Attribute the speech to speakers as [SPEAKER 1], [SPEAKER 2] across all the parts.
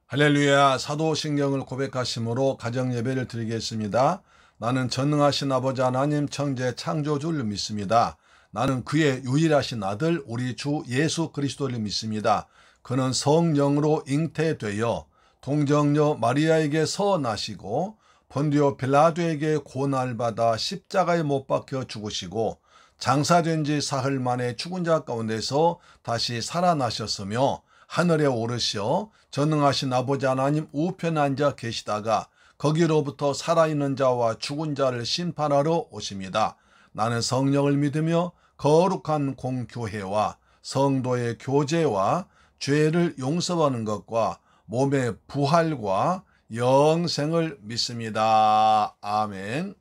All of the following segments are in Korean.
[SPEAKER 1] 할렐루야. 사도신경을 고백하심으로 가정예배를 드리겠습니다. 나는 전능하신 아버지 하나님 천재 창조주를 믿습니다. 나는 그의 유일하신 아들 우리 주 예수 그리스도를 믿습니다. 그는 성령으로 잉태되어 동정녀 마리아에게서 나시고 본디오 빌라도에게 고난받아 십자가에 못 박혀 죽으시고 장사된 지 사흘 만에 죽은 자 가운데서 다시 살아나셨으며 하늘에 오르시어 전능하신 아버지 하나님 우편에 앉아 계시다가 거기로부터 살아있는 자와 죽은 자를 심판하러 오십니다. 나는 성령을 믿으며 거룩한 공교회와 성도의 교제와 죄를 용서하는 것과 몸의 부활과 영생을 믿습니다. 아멘.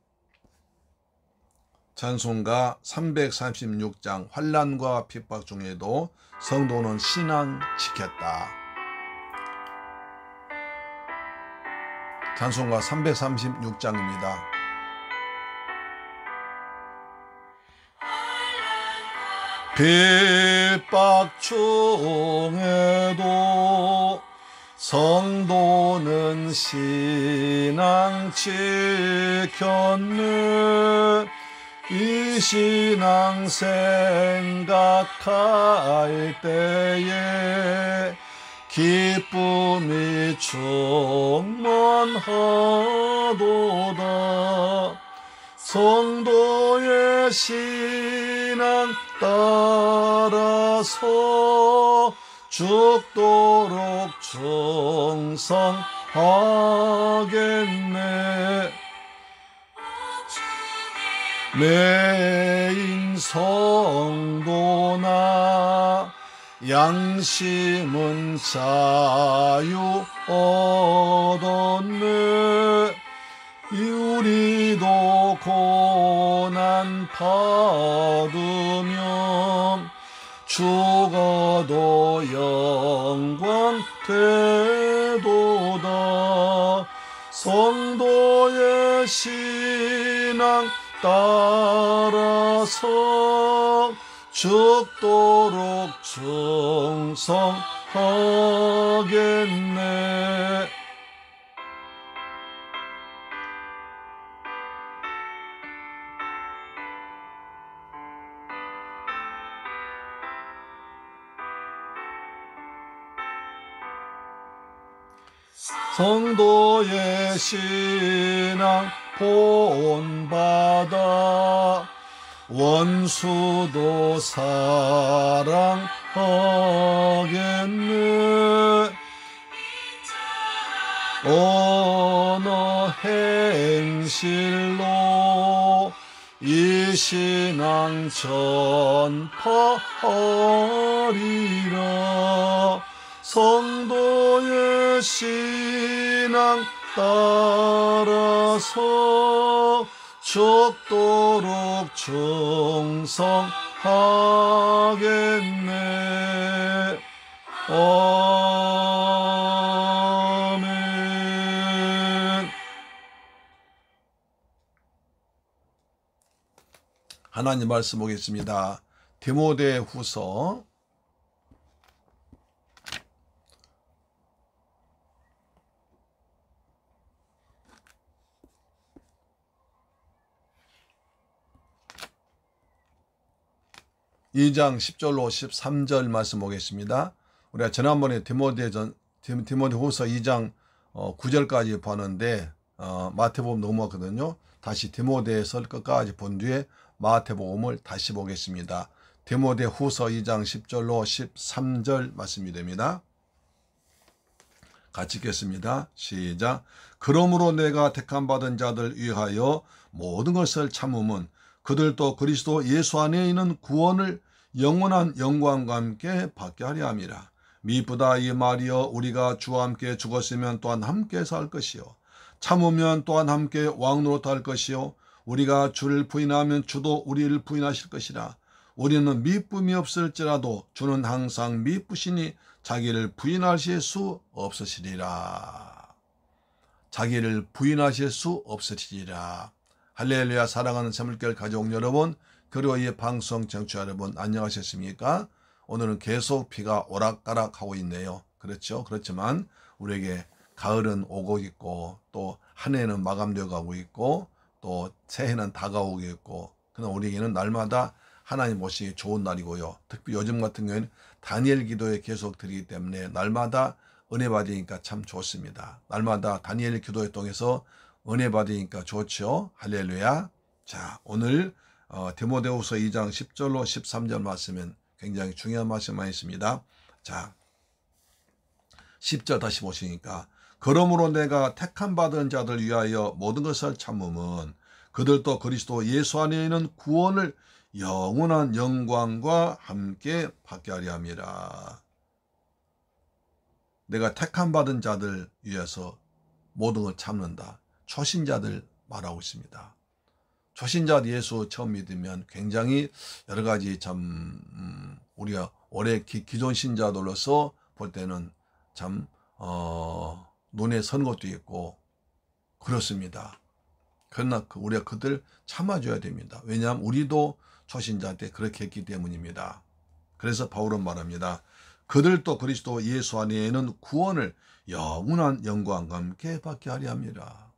[SPEAKER 1] 찬송가 336장 환난과 핍박 중에도 성도는 신앙 지켰다. 찬송가 336장입니다. 핍박 중에도 성도는 신앙 지켰네. 이 신앙 생각할 때에 기쁨이 충만하도다. 성도의 신앙 따라서 죽도록 충성하겠네. 매인 성도나 양심은 자유 얻었네. 우리도 고난 받으면 죽어도 영광 되도다. 성도의 신앙 따라서 죽도록 충성하겠네. 성도의 신앙 본받아 원수도 사랑하겠네. 언어 행실로 이 신앙 전파하리라. 성도의 신앙 따라서 죽도록 충성하겠네. 아멘. 하나님 말씀 보겠습니다. 디모데후서 2장 10절로 13절 말씀 보겠습니다. 우리가 지난번에 디모데후서 2장 9절까지 봤는데 마태복음 넘어갔거든요. 다시 디모데서 끝까지 본 뒤에 마태복음을 다시 보겠습니다. 디모데후서 2장 10절로 13절 말씀이 됩니다. 같이 읽겠습니다. 시작. 그러므로 내가 택함받은 자들 위하여 모든 것을 참음은 그들도 그리스도 예수 안에 있는 구원을 영원한 영광과 함께 받게 하려 함이라. 미쁘다 이 말이여 우리가 주와 함께 죽었으면 또한 함께 살 것이요 참으면 또한 함께 왕노릇할 것이요 우리가 주를 부인하면 주도 우리를 부인하실 것이라. 우리는 미쁨이 없을지라도 주는 항상 미쁘시니 자기를 부인하실 수 없으시리라. 자기를 부인하실 수 없으시리라. 할렐루야. 사랑하는 새물결 가족 여러분, 그리고 이 방송 청취자 여러분, 안녕하셨습니까? 오늘은 계속 비가 오락가락하고 있네요. 그렇죠. 그렇지만 우리에게 가을은 오고 있고 또 한 해는 마감되어 가고 있고 또 새해는 다가오고 있고, 그러나 우리에게는 날마다 하나님 오시기 좋은 날이고요. 특히 요즘 같은 경우에는 다니엘 기도에 계속 드리기 때문에 날마다 은혜 받으니까 참 좋습니다. 날마다 다니엘 기도에 통해서 은혜 받으니까 좋죠. 할렐루야. 자, 오늘 디모데후서 2장 10절로 13절 말씀은 굉장히 중요한 말씀만 있습니다. 자, 10절 다시 보시니까, 그러므로 내가 택함 받은 자들 위하여 모든 것을 참음은 그들도 그리스도 예수 안에 있는 구원을 영원한 영광과 함께 받게 하려 함이라. 내가 택함 받은 자들 위해서 모든 걸 참는다. 초신자들 말하고 있습니다. 초신자 예수 처음 믿으면 굉장히 여러 가지 참 우리가 오래 기존 신자들로서 볼 때는 참 눈에 선 것도 있고 그렇습니다. 그러나 우리가 그들 참아줘야 됩니다. 왜냐하면 우리도 초신자한테 그렇게 했기 때문입니다. 그래서 바울은 말합니다. 그들도 그리스도 예수 안에 있는 구원을 영원한 영광과 함께 받게 하려 합니다.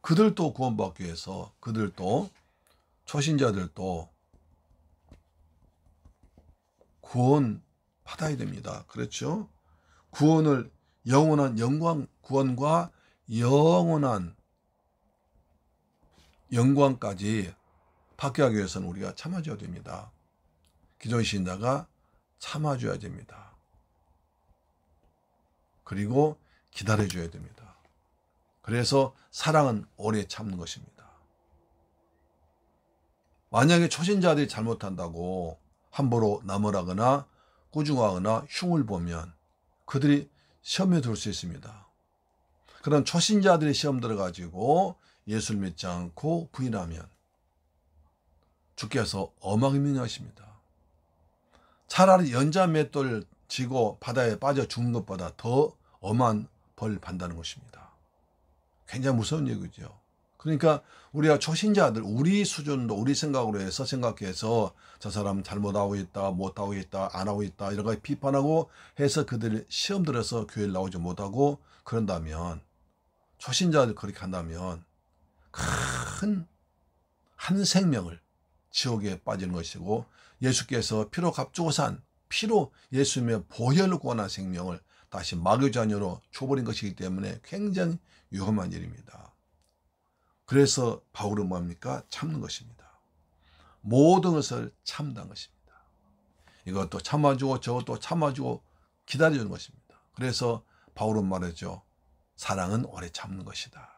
[SPEAKER 1] 그들도 구원받기 위해서 그들도 초신자들도 구원 받아야 됩니다. 그렇죠? 구원을 영원한 영광, 구원과 영원한 영광까지 받게 하기 위해서는 우리가 참아줘야 됩니다. 기존 신자가 참아줘야 됩니다. 그리고 기다려줘야 됩니다. 그래서 사랑은 오래 참는 것입니다. 만약에 초신자들이 잘못한다고 함부로 나무라거나 꾸중하거나 흉을 보면 그들이 시험에 들 수 있습니다. 그런 초신자들이 시험 들어가지고 예수를 믿지 않고 부인하면 주께서 엄하게 명령하십니다. 차라리 연자 맷돌 지고 바다에 빠져 죽는 것보다 더 엄한 벌 받는다는 것입니다. 굉장히 무서운 얘기죠. 그러니까 우리가 초신자들, 우리 수준도 우리 생각으로 해서 생각해서 저 사람 잘못하고 있다, 못하고 있다, 안 하고 있다 이런 거 비판하고 해서 그들이 시험 들어서 교회를 나오지 못하고 그런다면, 초신자들 그렇게 한다면 큰 한 생명을 지옥에 빠지는 것이고, 예수께서 피로 값주고 산, 피로 예수님의 보혈을 구원한 생명을 다시 마귀 자녀로 줘버린 것이기 때문에 굉장히 위험한 일입니다. 그래서 바울은 뭡니까? 참는 것입니다. 모든 것을 참는 것입니다. 이것도 참아주고 저것도 참아주고 기다려주는 것입니다. 그래서 바울은 말하죠. 사랑은 오래 참는 것이다.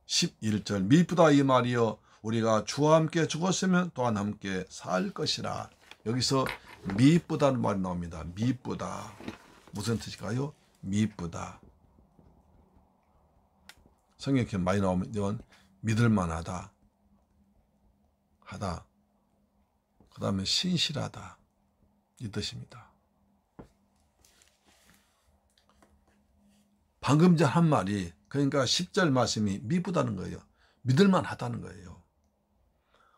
[SPEAKER 1] 11절 미쁘다 이 말이여 우리가 주와 함께 죽었으면 또한 함께 살 것이라. 여기서 미쁘다는 말이 나옵니다. 미쁘다. 무슨 뜻일까요? 미쁘다. 성경에 이렇게 많이 나오면 믿을만하다, 하다, 그 다음에 신실하다 이 뜻입니다. 방금 전 한 말이, 그러니까 10절 말씀이 미쁘다는 거예요. 믿을만하다는 거예요.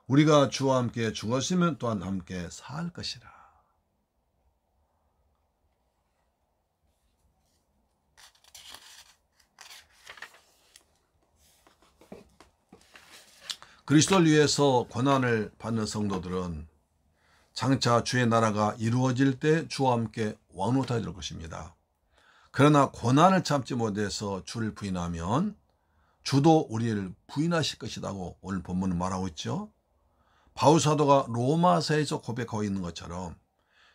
[SPEAKER 1] 우리가 주와 함께 죽었으면 또한 함께 살 것이라. 그리스도를 위해서 고난을 받는 성도들은 장차 주의 나라가 이루어질 때 주와 함께 왕노하게 될 것입니다. 그러나 고난을 참지 못해서 주를 부인하면 주도 우리를 부인하실 것이라고 오늘 본문은 말하고 있죠. 바울 사도가 로마서에서 고백하고 있는 것처럼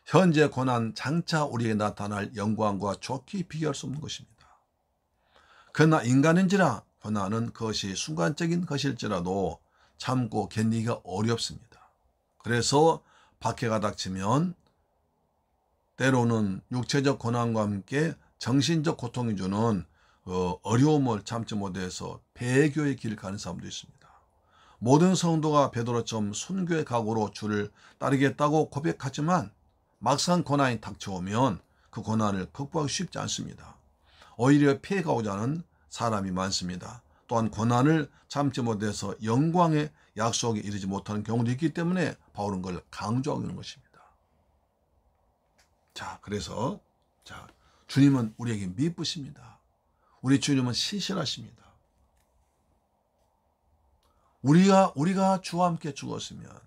[SPEAKER 1] 현재 고난 장차 우리에게 나타날 영광과 좋게 비교할 수 없는 것입니다. 그러나 인간인지라 고난은 그것이 순간적인 것일지라도 참고 견디기가 어렵습니다. 그래서 박해가 닥치면 때로는 육체적 고난과 함께 정신적 고통이 주는 어려움을 참지 못해서 배교의 길을 가는 사람도 있습니다. 모든 성도가 베드로처럼 순교의 각오로 주를 따르겠다고 고백하지만 막상 고난이 닥쳐오면 그 고난을 극복하기 쉽지 않습니다. 오히려 피해가고자 하는 사람이 많습니다. 또한 고난을 참지 못해서 영광의 약속에 이르지 못하는 경우도 있기 때문에 바울은 그걸 강조하고 있는 것입니다. 자, 그래서 주님은 우리에게 미쁘십니다. 우리 주님은 신실하십니다. 우리가 주와 함께 죽었으면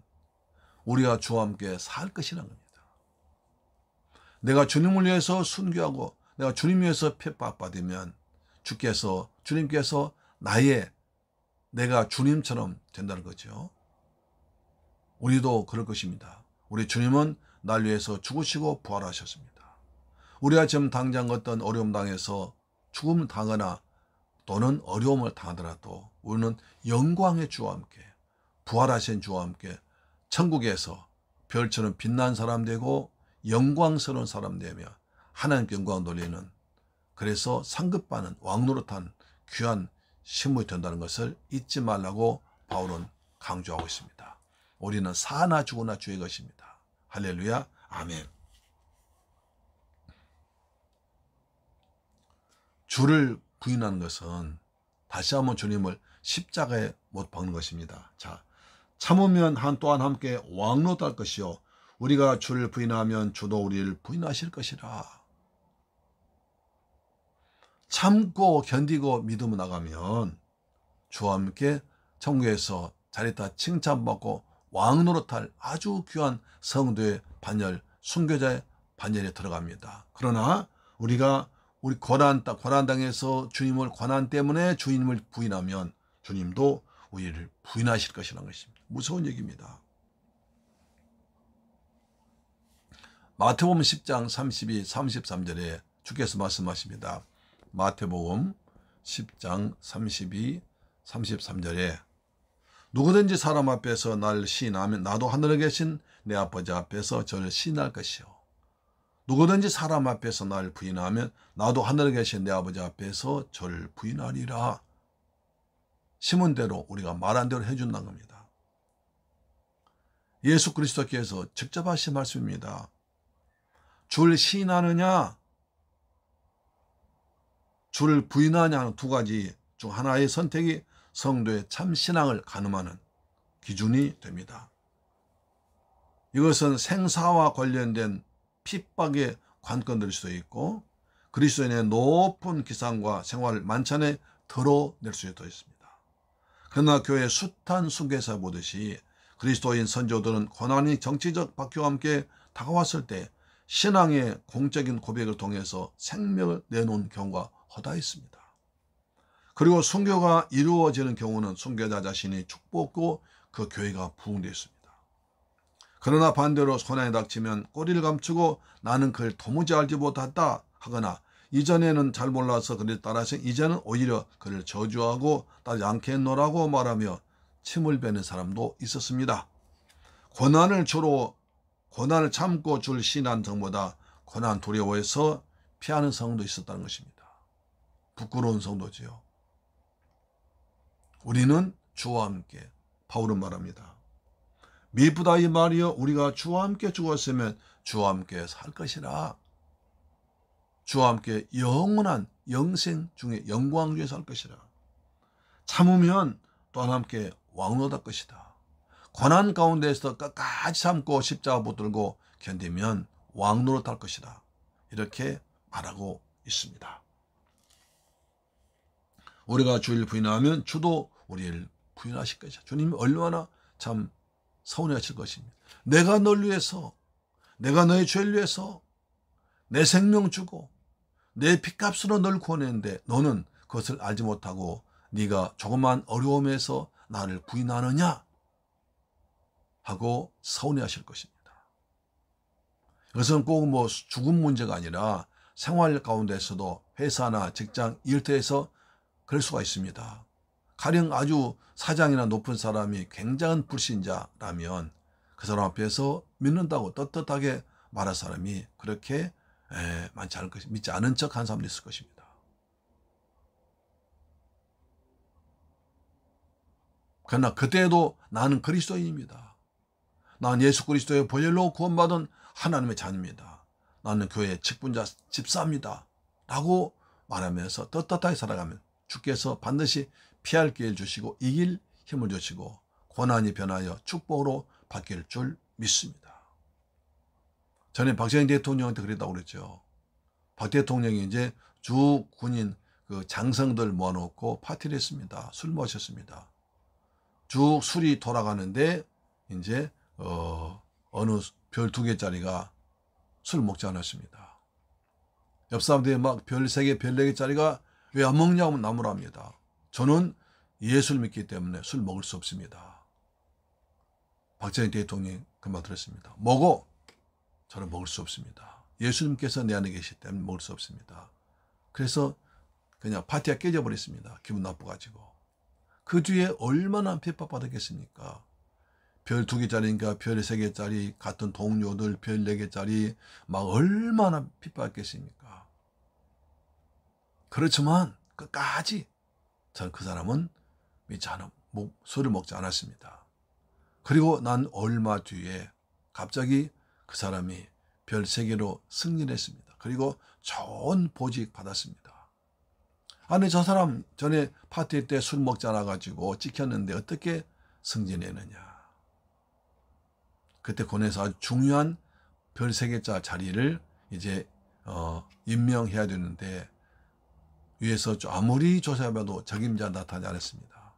[SPEAKER 1] 우리가 주와 함께 살 것이라는 겁니다. 내가 주님을 위해서 순교하고 내가 주님 위해서 핍박받으면 주님께서 내가 주님처럼 된다는 거죠. 우리도 그럴 것입니다. 우리 주님은 날 위해서 죽으시고 부활하셨습니다. 우리가 지금 당장 어떤 어려움 당해서 죽음을 당하거나 또는 어려움을 당하더라도 우리는 영광의 주와 함께 부활하신 주와 함께 천국에서 별처럼 빛난 사람 되고 영광스러운 사람 되며 하나님께 영광 돌리는, 그래서 상급받는 왕노릇한 귀한 신분이 된다는 것을 잊지 말라고 바울은 강조하고 있습니다. 우리는 사나 죽으나 주의 것입니다. 할렐루야, 아멘. 주를 부인하는 것은 다시 한번 주님을 십자가에 못 박는 것입니다. 자, 참으면 또한 함께 왕노할 것이요 우리가 주를 부인하면 주도 우리를 부인하실 것이라. 참고 견디고 믿음으로 나가면 주와 함께 천국에서 잘했다 칭찬받고 왕노릇할 아주 귀한 성도의 반열, 순교자의 반열에 들어갑니다. 그러나 우리 고난당해서 주님을 고난 때문에 주님을 부인하면 주님도 우리를 부인하실 것이라는 것입니다. 무서운 얘기입니다. 마태복음 10장 32, 33절에 주께서 말씀하십니다. 마태복음 10장 32, 33절에 누구든지 사람 앞에서 나를 시인하면 나도 하늘에 계신 내 아버지 앞에서 저를 시인할 것이요 누구든지 사람 앞에서 나를 부인하면 나도 하늘에 계신 내 아버지 앞에서 저를 부인하리라. 심은 대로 우리가 말한 대로 해준다는 겁니다. 예수 그리스도께서 직접 하신 말씀입니다. 주를 시인하느냐 주를 부인하냐 하는 두 가지 중 하나의 선택이 성도의 참 신앙을 가늠하는 기준이 됩니다. 이것은 생사와 관련된 핍박의 관건될 수도 있고 그리스도인의 높은 기상과 생활 만찬에 덜어낼 수도 있습니다. 그러나 교회 숱한 순교사 보듯이 그리스도인 선조들은 고난이 정치적 박해와 함께 다가왔을 때 신앙의 공적인 고백을 통해서 생명을 내놓은 경우가 허다했습니다. 그리고 순교가 이루어지는 경우는 순교자 자신이 축복받고 그 교회가 부흥되었습니다. 그러나 반대로 고난이 닥치면 꼬리를 감추고 나는 그를 도무지 알지 못했다 하거나 이전에는 잘 몰라서 그를 따라서 이제는 오히려 그를 저주하고 따르지 않겠노라고 말하며 침을 뱉는 사람도 있었습니다. 고난을 참고 줄 신한 성보다 고난 두려워해서 피하는 성도 있었다는 것입니다. 부끄러운 성도지요. 우리는 주와 함께, 바울은 말합니다. 미쁘다 이 말이여 우리가 주와 함께 죽었으면 주와 함께 살 것이라. 주와 함께 영원한 영생 중에 영광 중에 살 것이라. 참으면 또한 함께 왕노할 것이다. 고난 가운데서 끝까지 참고 십자가 붙들고 견디면 왕노릇할 것이다. 이렇게 말하고 있습니다. 우리가 주를 부인하면 주도 우리를 부인하실 것이다. 주님이 얼마나 참 서운해하실 것입니다. 내가 널 위해서, 내가 너의 죄를 위해서 내 생명 주고 내 피값으로 널 구원했는데 너는 그것을 알지 못하고 네가 조그만 어려움에서 나를 부인하느냐 하고 서운해하실 것입니다. 이것은 꼭 죽음 문제가 아니라 생활 가운데서도 회사나 직장, 일터에서 그럴 수가 있습니다. 가령 아주 사장이나 높은 사람이 굉장한 불신자라면 그 사람 앞에서 믿는다고 떳떳하게 말할 사람이 그렇게 많지 않을 것입니다. 믿지 않은 척 한 사람도 있을 것입니다. 그러나 그때도 나는 그리스도인입니다. 나는 예수 그리스도의 보혈로 구원받은 하나님의 자녀입니다. 나는 교회의 직분자 집사입니다. 라고 말하면서 떳떳하게 살아가면 주께서 반드시 피할 기회를 주시고 이길 힘을 주시고 고난이 변하여 축복으로 바뀔 줄 믿습니다. 전에 박정희 대통령한테 그랬다고 그랬죠. 박 대통령이 이제 주 군인 그 장성들 모아놓고 파티를 했습니다. 술 마셨습니다. 쭉 술이 돌아가는데 이제 어느 별 2개짜리가 술 먹지 않았습니다. 옆 사람들이 막 별 3개, 별 4개짜리가 왜 안 먹냐고 나무랍니다. 저는 예수를 믿기 때문에 술 먹을 수 없습니다. 박정희 대통령이 그 말 들었습니다. 먹어. 저는 먹을 수 없습니다. 예수님께서 내 안에 계시기 때문에 먹을 수 없습니다. 그래서 그냥 파티가 깨져버렸습니다. 기분 나빠가지고. 그 뒤에 얼마나 핍박받았겠습니까? 별 2개짜리인가 별 3개짜리 같은 동료들 별 4개짜리 막 얼마나 핍박했겠습니까? 그렇지만 끝까지 저는 그 사람은 믿지 않아 술을 먹지 않았습니다. 그리고 난 얼마 뒤에 갑자기 그 사람이 별 3개로 승진했습니다. 그리고 좋은 보직 받았습니다. 아니 저 사람 전에 파티 때 술 먹지 않아가지고 찍혔는데 어떻게 승진했느냐. 그때 군에서 아주 중요한 별 3개짜 자리를 이제 임명해야 되는데 위에서 아무리 조사해봐도 적임자 나타나지 않았습니다.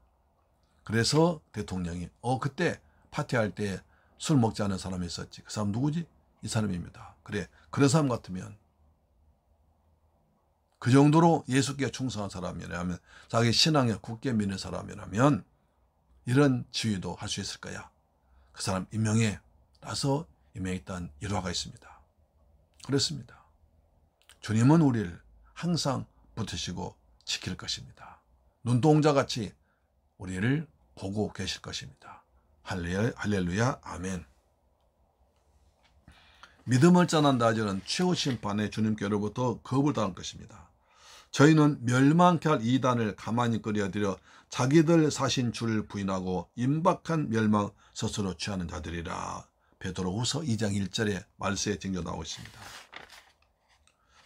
[SPEAKER 1] 그래서 대통령이 그때 파티할 때 술 먹지 않은 사람이 있었지. 그 사람 누구지? 이 사람입니다. 그래 그런 사람 같으면 그 정도로 예수께 충성한 사람이라면 자기 신앙에 굳게 믿는 사람이라면 이런 지위도 할 수 있을 거야. 그 사람 임명해. 라서 임명했다는 일화가 있습니다. 그렇습니다. 주님은 우리를 항상 붙으시고 지킬 것입니다. 눈동자같이 우리를 보고 계실 것입니다. 할렐루야 아멘. 믿음을 떠난 자들은 최후 심판에 주님께로부터 겁을 당할 것입니다. 저희는 멸망케 할 이단을 가만히 끌어들여 자기들 사신 줄을 부인하고 임박한 멸망 스스로 취하는 자들이라. 베드로후서 2장 1절에 말세에 증거 나오고 있습니다.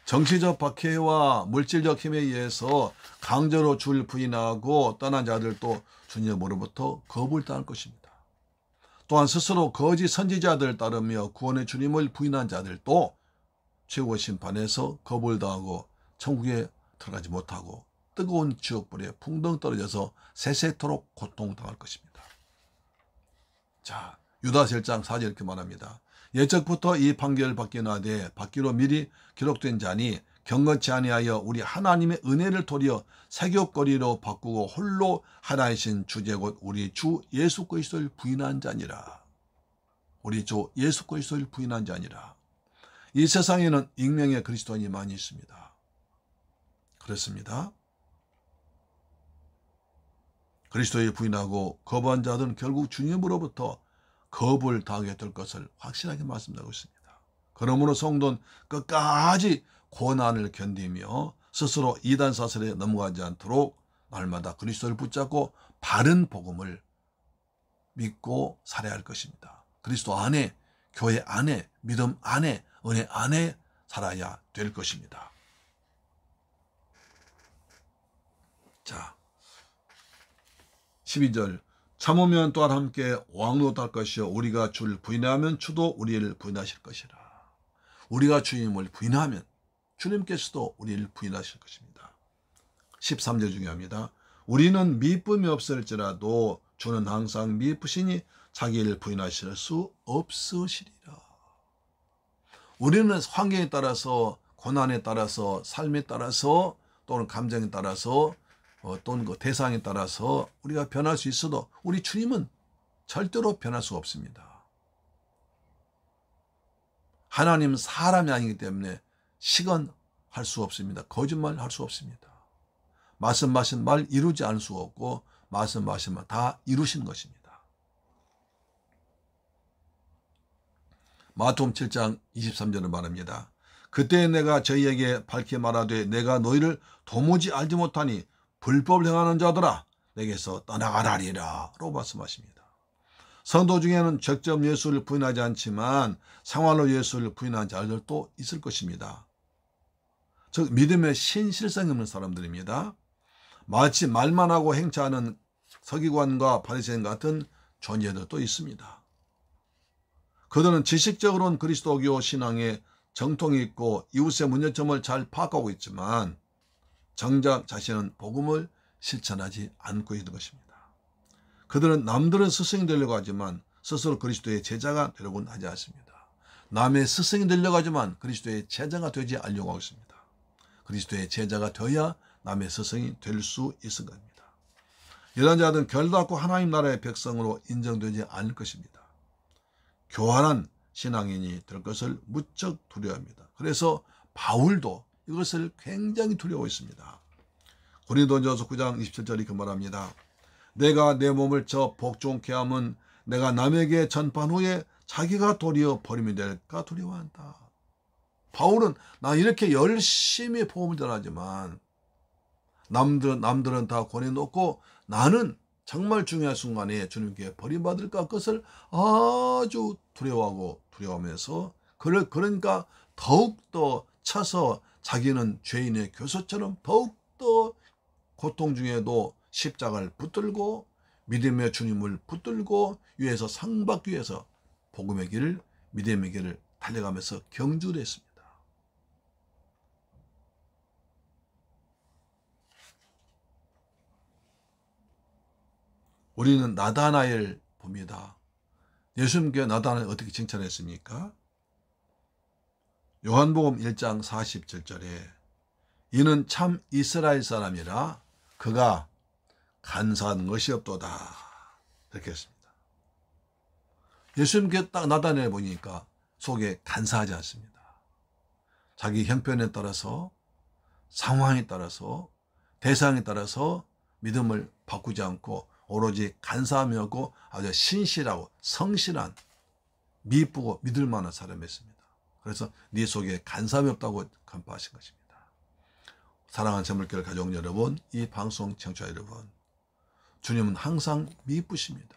[SPEAKER 1] 정치적 박해와 물질적 힘에 의해서 강제로 줄 부인하고 떠난 자들도 주님으로부터 겁을 당할 것입니다. 또한 스스로 거짓 선지자들 따르며 구원의 주님을 부인한 자들도 최고 심판에서 겁을 당하고 천국에 들어가지 못하고 뜨거운 지옥불에 풍덩 떨어져서 세세토록 고통당할 것입니다. 자, 유다서 1장 4절 이렇게 말합니다. 예적부터 이 판결을 받기로 미리 기록된 자니 경건치 아니하여 우리 하나님의 은혜를 도리어 세교거리로 바꾸고 홀로 하나이신 주제 곧 우리 주 예수 그리스도를 부인한 자니라. 우리 주 예수 그리스도를 부인한 자니라. 이 세상에는 익명의 그리스도인이 많이 있습니다. 그렇습니다. 그리스도를 부인하고 거부한 자들은 결국 주님으로부터 겁을 당하게 될 것을 확실하게 말씀하고 있습니다. 그러므로 성도는 끝까지 고난을 견디며 스스로 이단 사슬에 넘어가지 않도록 날마다 그리스도를 붙잡고 바른 복음을 믿고 살아야 할 것입니다. 그리스도 안에, 교회 안에, 믿음 안에, 은혜 안에 살아야 될 것입니다. 자, 12절 참으면 또한 함께 왕노 탈 것이요 우리가 주를 부인하면 주도 우리를 부인하실 것이라. 우리가 주님을 부인하면 주님께서도 우리를 부인하실 것입니다. 13절 중요합니다. 우리는 미쁨이 없을지라도 주는 항상 미쁘시니 자기를 부인하실 수 없으시리라. 우리는 환경에 따라서 고난에 따라서 삶에 따라서 또는 감정에 따라서 또는 그 대상에 따라서 우리가 변할 수 있어도 우리 주님은 절대로 변할 수 없습니다. 하나님은 사람이 아니기 때문에 시건할 수 없습니다. 거짓말할 수 없습니다. 말씀하신 말 이루지 않을 수 없고 말씀하신 말 다 이루신 것입니다. 마태복음 7장 23절을 말합니다. 그때 내가 저희에게 밝히 말하되 내가 너희를 도무지 알지 못하니 불법을 행하는 자들아 내게서 떠나가라리라 라고 말씀하십니다. 성도 중에는 직접 예수를 부인하지 않지만 생활로 예수를 부인한 자들도 있을 것입니다. 즉 믿음의 신실성이 없는 사람들입니다. 마치 말만 하고 행차하는 서기관과 바리새인 같은 존재들도 있습니다. 그들은 지식적으로는 그리스도교 신앙에 정통이 있고 이웃의 문제점을 잘 파악하고 있지만 정작 자신은 복음을 실천하지 않고 있는 것입니다. 그들은 남들은 스승이 되려고 하지만 스스로 그리스도의 제자가 되려고는 하지 않습니다. 남의 스승이 되려고 하지만 그리스도의 제자가 되지 않으려고 하고 있습니다. 그리스도의 제자가 되어야 남의 스승이 될 수 있을 겁니다. 이런 자들은 결단코 하나님 나라의 백성으로 인정되지 않을 것입니다. 교활한 신앙인이 될 것을 무척 두려워합니다. 그래서 바울도 이것을 굉장히 두려워했습니다. 고린도전서 9장 27절이 이렇게 말합니다. 내가 내 몸을 저 복종케 함은 내가 남에게 전파한 후에 자기가 도리어 버림이 될까 두려워한다. 바울은 나 이렇게 열심히 복음을 전하지만 남들은 다 권해놓고 나는 정말 중요한 순간에 주님께 버림받을까 그것을 아주 두려워하면서 그러니까 더욱더 차서 자기는 죄인의 교사처럼 더욱더 고통 중에도 십자가를 붙들고 믿음의 주님을 붙들고 위에서 상 받기 위해서 복음의 길을 믿음의 길을 달려가면서 경주를 했습니다. 우리는 나다나엘 봅니다. 예수님께 나다나엘 어떻게 칭찬했습니까? 요한복음 1장 47절에 이는 참 이스라엘 사람이라 그가 간사한 것이 없도다. 이렇게 했습니다. 예수님께 딱 나다나엘 보니까 속에 간사하지 않습니다. 자기 형편에 따라서 상황에 따라서 대상에 따라서 믿음을 바꾸지 않고 오로지 간사하고 아주 신실하고 성실한 미쁘고 믿을 만한 사람이었습니다. 그래서 네 속에 간사함이 없다고 간파하신 것입니다. 사랑하는 재물교회 가족 여러분, 이 방송 청취자 여러분, 주님은 항상 미쁘십니다.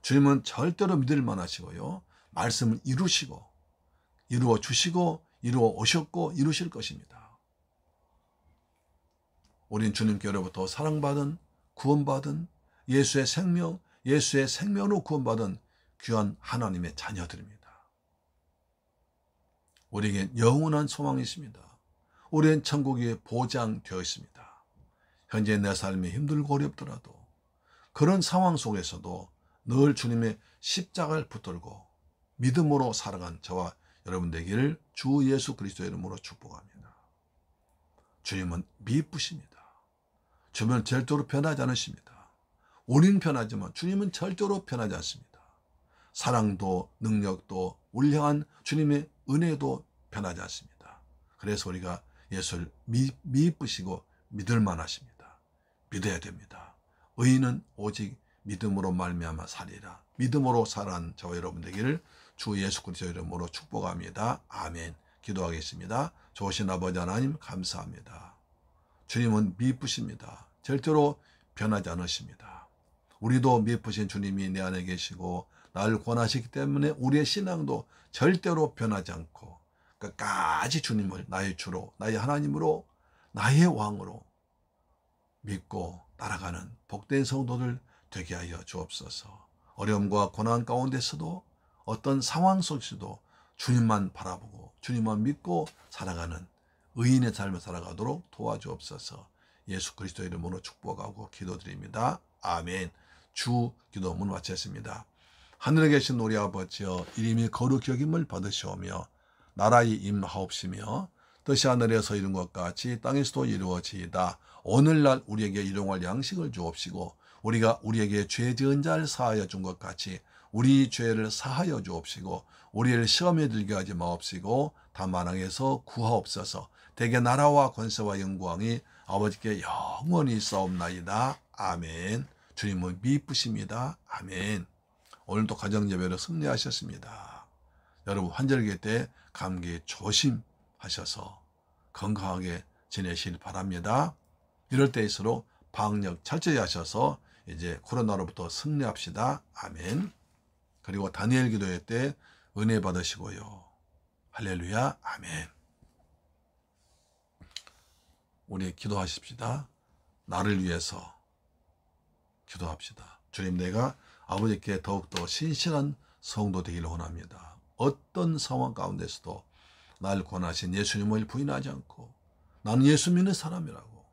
[SPEAKER 1] 주님은 절대로 믿을 만하시고요. 말씀을 이루시고 이루어 주시고 이루어 오셨고 이루실 것입니다. 우린 주님께로부터 사랑받은 구원받은 예수의 생명으로 구원받은 귀한 하나님의 자녀들입니다. 우리에겐 영원한 소망이 있습니다. 우리는 천국이 보장되어 있습니다. 현재 내 삶이 힘들고 어렵더라도 그런 상황 속에서도 늘 주님의 십자가를 붙들고 믿음으로 살아간 저와 여러분 되기를 주 예수 그리스도의 이름으로 축복합니다. 주님은 미쁘십니다. 주님은 절대로 변하지 않으십니다. 우리는 변하지만 주님은 절대로 변하지 않습니다. 사랑도 능력도 우리를 향한 주님의 은혜도 변하지 않습니다. 그래서 우리가 예수를 미쁘시고 믿을 만하십니다. 믿어야 됩니다. 의인은 오직 믿음으로 말미암아 살리라. 믿음으로 살아간 저와 여러분 되기를 주 예수 그리스도의 이름으로 축복합니다. 아멘. 기도하겠습니다. 좋으신 아버지 하나님 감사합니다. 주님은 미쁘십니다. 절대로 변하지 않으십니다. 우리도 미쁘신 주님이 내 안에 계시고 나를 권하시기 때문에 우리의 신앙도 절대로 변하지 않고 끝까지 주님을 나의 주로, 나의 하나님으로, 나의 왕으로 믿고 따라가는 복된 성도들 되게 하여 주옵소서. 어려움과 고난 가운데서도 어떤 상황 속에서도 주님만 바라보고 주님만 믿고 살아가는 의인의 삶을 살아가도록 도와주옵소서. 예수 그리스도 이름으로 축복하고 기도드립니다. 아멘. 주 기도문 마쳤습니다. 하늘에 계신 우리 아버지여, 이름이 거룩히 여김을 받으시오며 나라의 임하옵시며 뜻이 하늘에서 이룬 것 같이 땅에서도 이루어지이다. 오늘날 우리에게 일용할 양식을 주옵시고 우리가 우리에게 죄 지은 자를 사하여 준 것 같이 우리 죄를 사하여 주옵시고 우리를 시험에 들게 하지 마옵시고 다만 악에서 구하옵소서. 대개 나라와 권세와 영광이 아버지께 영원히 있사옵나이다. 아멘. 주님은 미쁘십니다. 아멘. 오늘도 가정예배로 승리하셨습니다. 여러분 환절기 때 감기 조심하셔서 건강하게 지내시길 바랍니다. 이럴 때일수록 방역 철저히 하셔서 이제 코로나로부터 승리합시다. 아멘. 그리고 다니엘 기도회 때 은혜 받으시고요. 할렐루야. 아멘. 우리 기도하십시다. 나를 위해서 기도합시다. 주님, 내가 아버지께 더욱더 신실한 성도 되기를 원합니다. 어떤 상황 가운데서도 날 권하신 예수님을 부인하지 않고 나는 예수 믿는 사람이라고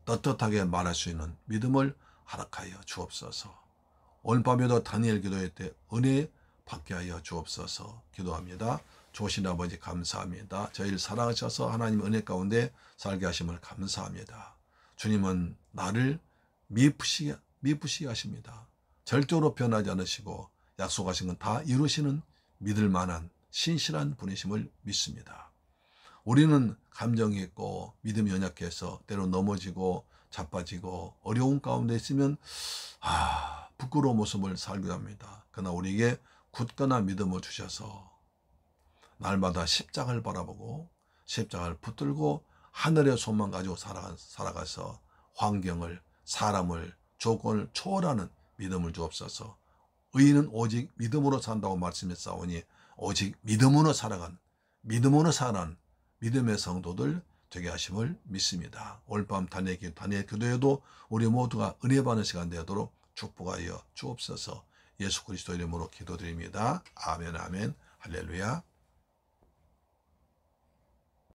[SPEAKER 1] 떳떳하게 말할 수 있는 믿음을 허락하여 주옵소서. 오늘 밤에도 다니엘 기도회 때 은혜 받게 하여 주옵소서 기도합니다. 좋으신 아버지 감사합니다. 저희를 사랑하셔서 하나님 은혜 가운데 살게 하심을 감사합니다. 주님은 나를 미쁘시게 하십니다. 절대로 변하지 않으시고 약속하신 건 다 이루시는 믿을 만한 신실한 분이심을 믿습니다. 우리는 감정이 있고 믿음이 연약해서 때로 넘어지고 자빠지고 어려운 가운데 있으면 부끄러운 모습을 살기도 합니다. 그러나 우리에게 굳건한 믿음을 주셔서 날마다 십자가를 바라보고 십자가를 붙들고 하늘의 소망 가지고 살아가서 환경을, 사람을, 조건을 초월하는 믿음을 주옵소서. 의인은 오직 믿음으로 산다고 말씀했사오니 오직 믿음으로 살아간 믿음의 성도들 되게 하심을 믿습니다. 오늘 밤 다니엘 기도에도 우리 모두가 은혜 받는 시간 되도록 축복하여 주옵소서. 예수 그리스도 이름으로 기도드립니다. 아멘 아멘 할렐루야.